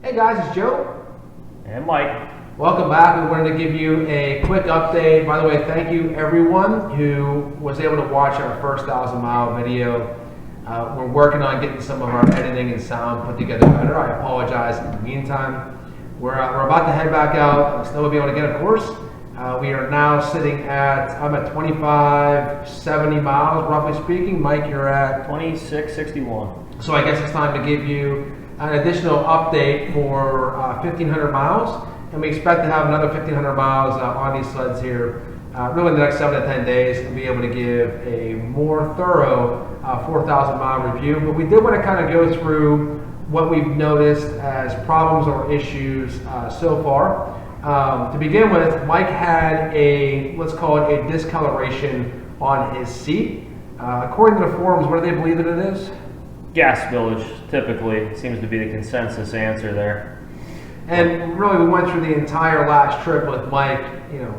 Hey guys, it's Joe. And Mike. Welcome back. We wanted to give you a quick update. By the way, thank you everyone who was able to watch our first 1,000-mile video. We're working on getting some of our editing and sound put together better. I apologize in the meantime. We're about to head back out on the snowmobile again, of course. We are now sitting I'm at 2570 miles, roughly speaking. Mike, you're at 2661. So I guess it's time to give you an additional update for 1,500 miles. And we expect to have another 1,500 miles on these sleds here really in the next 7 to 10 days and be able to give a more thorough 4,000 mile review. But we did want to kind of go through what we've noticed as problems or issues so far. To begin with, Mike had let's call it a discoloration on his seat. According to the forums, what do they believe that it is? Gas spillage, typically, seems to be the consensus answer there. And really, we went through the entire last trip with Mike,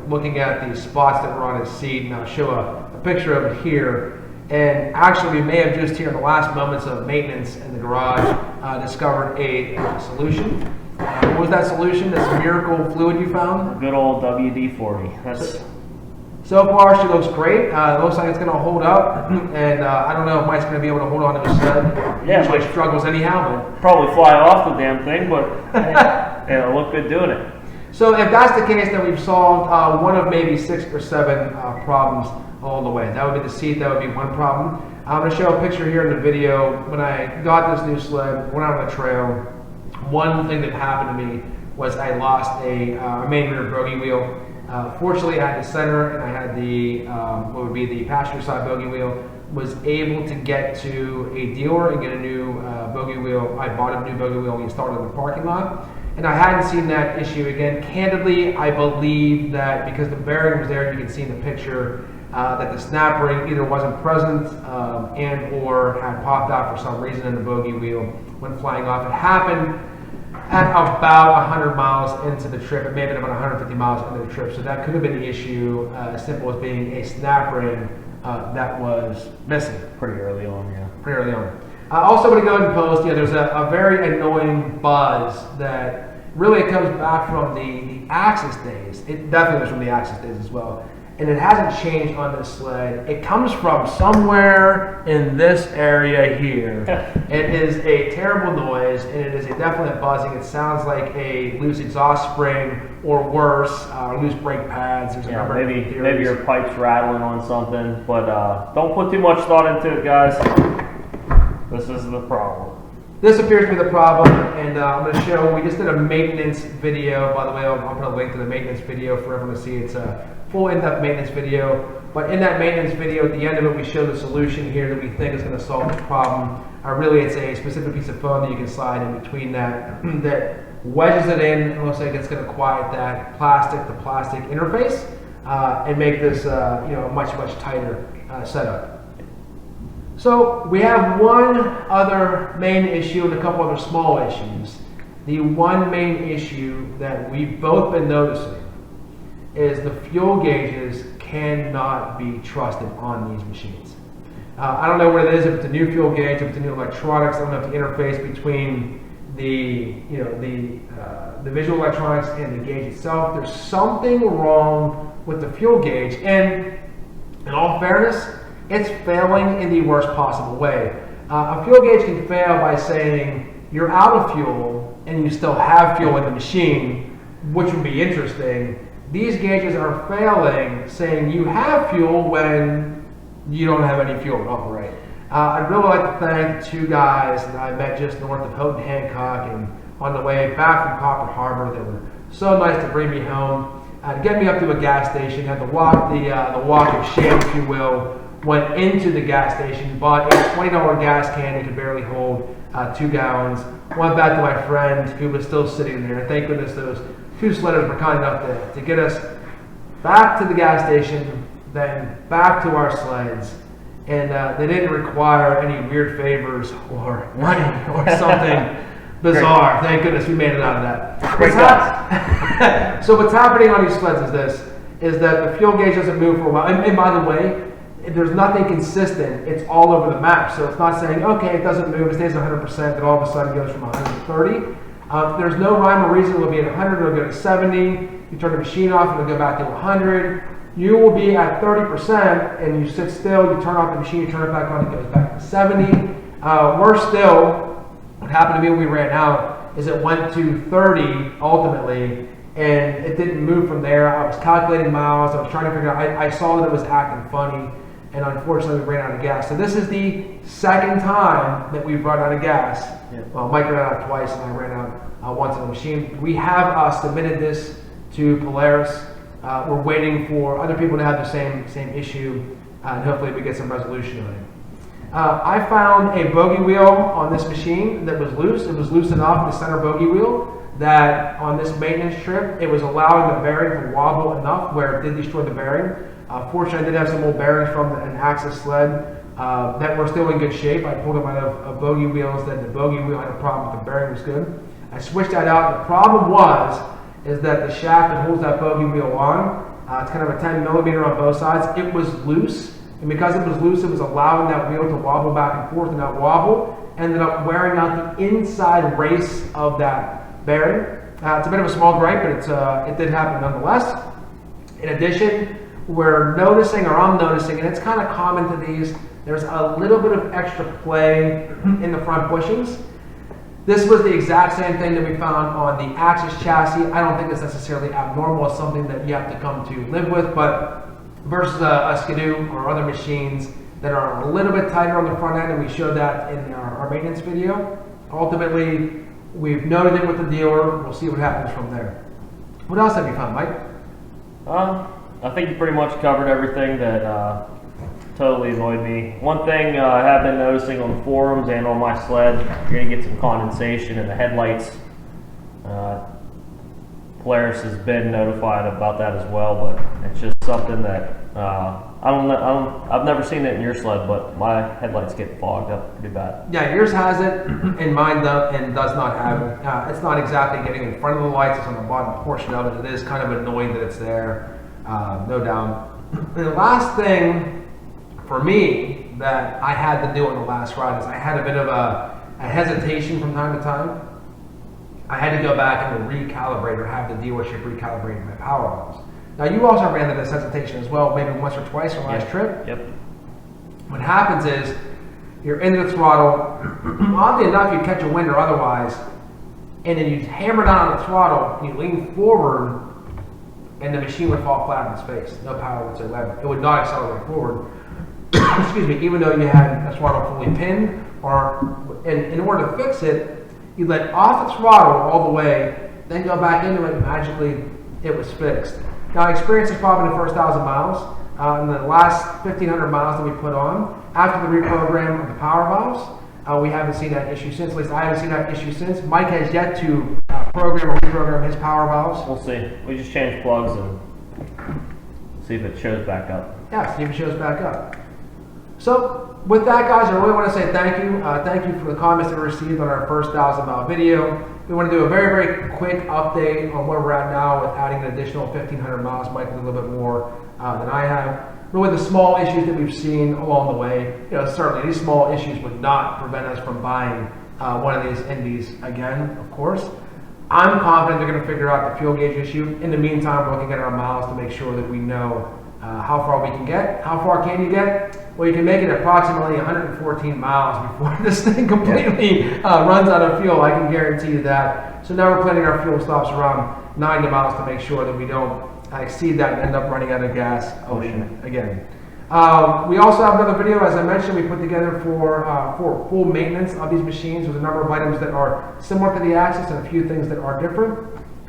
looking at the spots that were on his seat, and I'll show a picture of it here. And actually, we may have just here in the last moments of maintenance in the garage discovered a solution. What was that solution? This miracle fluid you found? Good old WD-40. So far, she looks great. It looks like it's going to hold up, and I don't know if Mike's going to be able to hold on to his sled. Yeah, usually struggles anyhow, but probably fly off the damn thing, but it'll look good doing it. So if that's the case, then we've solved one of maybe 6 or 7 problems along the way. That would be the seat. That would be one problem. I'm going to show a picture here in the video. When I got this new sled, went out on the trail, one thing that happened to me was I lost a main rear bogey wheel. Fortunately, I had the center and I had the what would be the passenger side bogey wheel. Was able to get to a dealer and get a new bogey wheel. I bought a new bogey wheel when we started in the parking lot, and I hadn't seen that issue again. Candidly, I believe that because the bearing was there, you can see in the picture that the snap ring either wasn't present and or had popped out for some reason, and the bogey wheel went flying off. It happened at about 100 miles into the trip. It may have been about 150 miles into the trip, so that could have been the issue, as simple as being a snap ring that was missing. Pretty early on, yeah. Pretty early on. Also, when you go ahead and post, there's a very annoying buzz that really comes back from the Axis days. It definitely was from the Axis days as well. And it hasn't changed on this sled. It comes from somewhere in this area here. It is a terrible noise, and it is a definite buzzing. It sounds like a loose exhaust spring, or worse, loose brake pads. There's a number of theories. Maybe your pipe's rattling on something, but don't put too much thought into it, guys. This is the problem. This appears to be the problem, and I'm going to show, we just did a maintenance video. By the way, I'll put a link to the maintenance video for everyone to see. It's a full in-depth maintenance video, but in that maintenance video, at the end of it, we show the solution here that we think is going to solve the problem. Really, it's a specific piece of foam that you can slide in between that wedges it in. It looks like it's going to quiet that plastic-to-plastic interface and make this a much tighter setup. So we have one other main issue and a couple other small issues. The one main issue that we've both been noticing is the fuel gauges cannot be trusted on these machines. I don't know what it is, if it's a new fuel gauge, if it's a new electronics. I don't know if the interface between the visual electronics and the gauge itself. There's something wrong with the fuel gauge, and in all fairness, it's failing in the worst possible way. A fuel gauge can fail by saying you're out of fuel and you still have fuel in the machine, which would be interesting. These gauges are failing saying you have fuel when you don't have any fuel at all, right? I'd really like to thank 2 guys that I met just north of Houghton Hancock and on the way back from Copper Harbor. They were so nice to bring me home, to get me up to a gas station, had to walk the walk of shame, if you will. Went into the gas station, bought a $20 gas can that could barely hold 2 gallons. Went back to my friend who was still sitting there. Thank goodness those 2 sledders were kind enough to get us back to the gas station, then back to our sleds. And they didn't require any weird favors or money or something bizarre. Thank goodness we made it out of that. So what's happening on these sleds is that the fuel gauge doesn't move for a while. And by the way, there's nothing consistent. It's all over the map. So it's not saying, okay, it doesn't move, it stays 100%, then all of a sudden goes from 130. There's no rhyme or reason. It'll be at 100, it'll go to 70. You turn the machine off, it'll go back to 100. You will be at 30% and you sit still, you turn off the machine, you turn it back on, it goes back to 70. Worse still, what happened to me when we ran out is it went to 30 ultimately, and it didn't move from there. I was calculating miles, I was trying to figure out, I saw that it was acting funny, and unfortunately we ran out of gas. So this is the second time that we've run out of gas. Yeah. Well, Mike ran out twice and I ran out once in the machine. We have submitted this to Polaris. We're waiting for other people to have the same issue, and hopefully we get some resolution on it. I found a bogey wheel on this machine that was loose. It was loose enough, the center bogey wheel, that on this maintenance trip, it was allowing the bearing to wobble enough where it did destroy the bearing. Fortunately, I did have some old bearings from an Axis sled that were still in good shape. I pulled them out of bogey wheels, that the bogey wheel had a problem, but the bearing was good. I switched that out. The problem is that the shaft that holds that bogey wheel on, it's kind of a 10 millimeter on both sides. It was loose. And because it was loose, it was allowing that wheel to wobble back and forth, and that wobble ended up wearing out the inside race of that bearing. It's a bit of a small gripe, but it did happen nonetheless. In addition, we're noticing, or I'm noticing, and it's kind of common to these, there's a little bit of extra play in the front bushings. This was the exact same thing that we found on the Axis chassis. I don't think it's necessarily abnormal. It's something that you have to come to live with, but versus a Skidoo or other machines that are a little bit tighter on the front end, and we showed that in our maintenance video. Ultimately, we've noted it with the dealer. We'll see what happens from there. What else have you found, Mike? I think you pretty much covered everything that totally annoyed me. One thing I have been noticing on the forums and on my sled, you're going to get some condensation in the headlights. Polaris has been notified about that as well, but it's just something that I've never seen it in your sled, but my headlights get fogged up pretty bad. Yeah, yours has it, and mine does not have it. It's not exactly getting in front of the lights, it's on the bottom portion of it. It is kind of annoying that it's there, no doubt. And the last thing for me that I had to do on the last ride is I had a bit of a hesitation from time to time. I had to go back and recalibrate, or have the dealership recalibrate my power valves. Now, you also ran into this hesitation as well, maybe once or twice on last trip. Yep. What happens is, you're into the throttle, oddly enough, you catch a wind or otherwise, and then you hammer down on the throttle, and you lean forward, and the machine would fall flat on its face. No power whatsoever. It would not accelerate forward. Excuse me, even though you had the throttle fully pinned, or in order to fix it, you let off the throttle all the way, then go back into it, and magically it was fixed. Now, I experienced this problem in the first 1,000 miles. In the last 1,500 miles that we put on, after the reprogram of the power valves, we haven't seen that issue since. At least I haven't seen that issue since. Mike has yet to program or reprogram his power valves. We'll see. We just changed plugs and see if it shows back up. Yeah, see if it shows back up. So, with that, guys, I really want to say thank you. Thank you for the comments that we received on our first 1,000-mile video. We want to do a very, very quick update on where we're at now with adding an additional 1,500 miles. Mike did a little bit more than I have. Really, the small issues that we've seen along the way, certainly these small issues would not prevent us from buying one of these Indies again, of course. I'm confident they're going to figure out the fuel gauge issue. In the meantime, we're looking at our miles to make sure that we know how far we can get. How far can you get? Well, you can make it approximately 114 miles before this thing completely runs out of fuel. I can guarantee you that. So now we're planning our fuel stops around 90 miles to make sure that we don't exceed that and end up running out of gas again. We also have another video, as I mentioned, we put together for full maintenance of these machines. There's a number of items that are similar to the Axis and a few things that are different.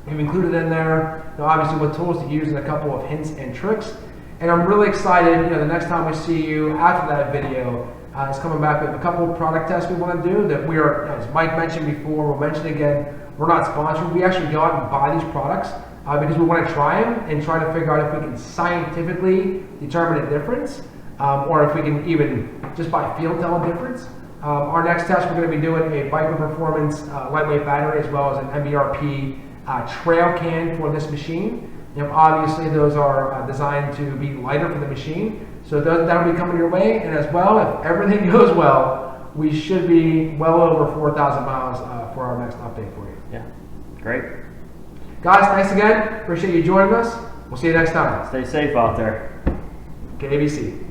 We've included in there, obviously, what tools to use and a couple of hints and tricks. And I'm really excited, the next time we see you after that video, is coming back with a couple of product tests we want to do that we are, as Mike mentioned before, we'll mention again, we're not sponsored. We actually go out and buy these products because we want to try them and try to figure out if we can scientifically determine a difference, or if we can even just by feel tell a difference. Our next test, we're going to be doing a Biker Performance lightweight battery as well as an MBRP trail can for this machine. Obviously, those are designed to be lighter for the machine, so that'll be coming your way. And as well, if everything goes well, we should be well over 4,000 miles for our next update for you. Yeah, great. Guys, thanks again. Appreciate you joining us. We'll see you next time. Stay safe out there. KBC.